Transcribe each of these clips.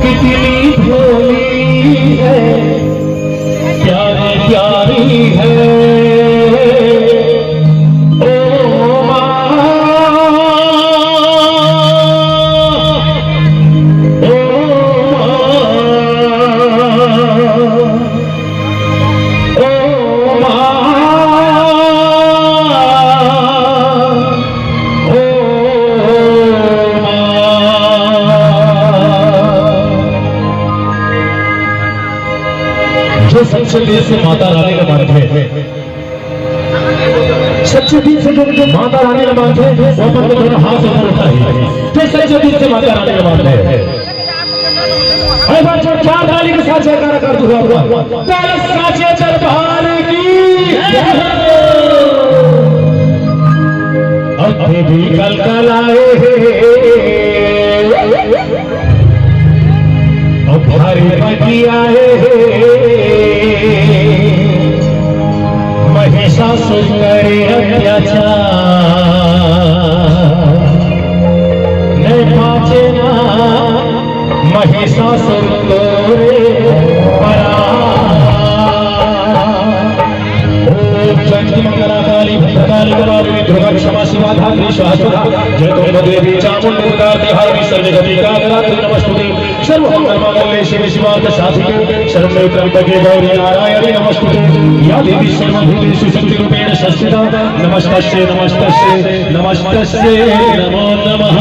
कितनी भोली है, प्यारी प्यारी है ओ माँ, जो सच्चे दिल से माता रानी का मानते हैं, सच्चे दिल से जो माता रानी का मानते हैं वो अपन को दोनों हाथ ऊपर उठाइए। जो सच्चे दिल से माता रानी का मानते हैं एक बार जो चार ताली के साथ जयकारा कर दूंगा पहले साचे दरबार की अब भी कल कल आए अब भारी बगी आए महिषासुर करे अत्याचार नहीं पाचे ना महिषासुर तोरे जंती मंगला काली भद्रकाली कपालिनी दुर्गा क्षमा शिवा धात्री शाश्वता जय देवी चामुंडी मुरारी सर्वगति कागरात्रि नमस्तुते सर्वमंगलमांगल्ये शिवे शिवार्थ साधिके शरण्ये त्र्यंबके गौरी नारायणी नमस्तुते या देवी सर्वभूतेषु शक्तिरूपेण संस्थिता नमस्तस्यै नमस्तस्यै नमस्तस्यै नमो नमः।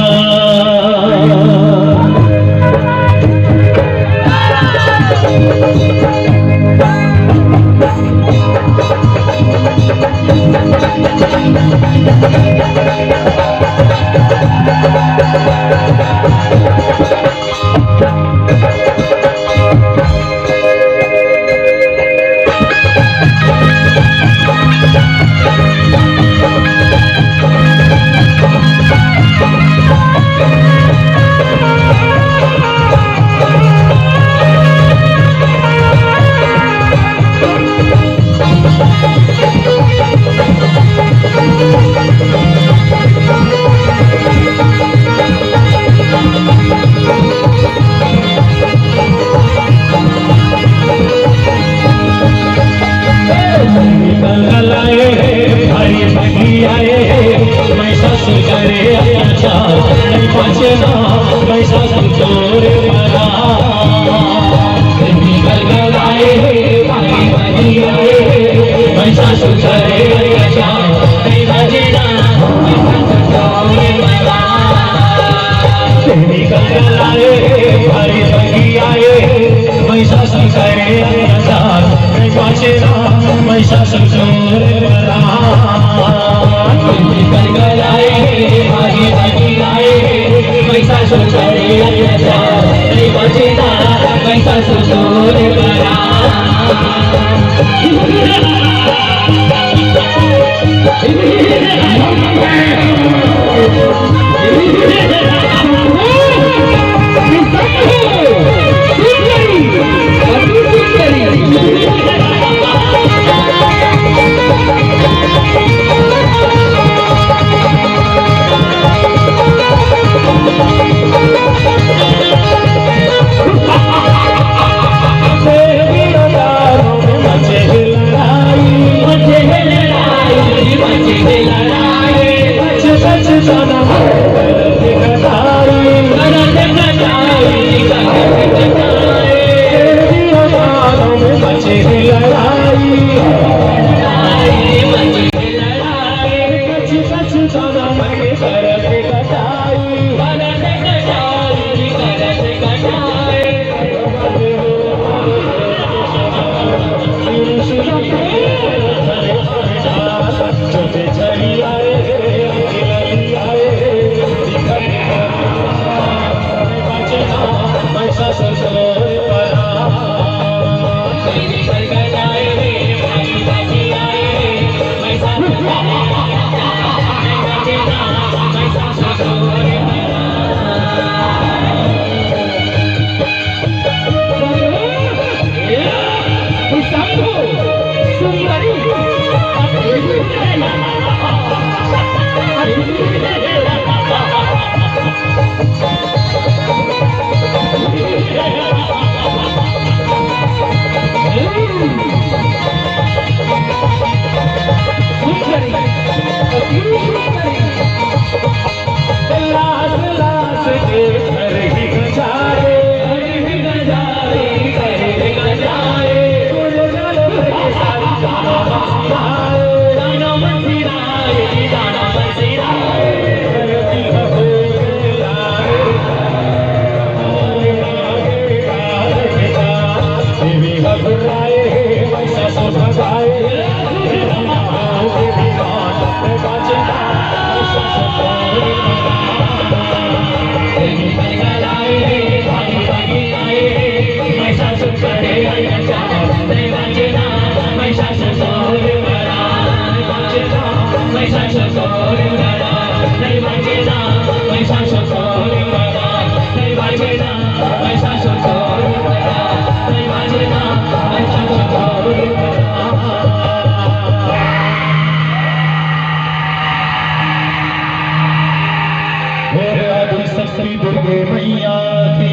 शक्ति दुर्गे मैया की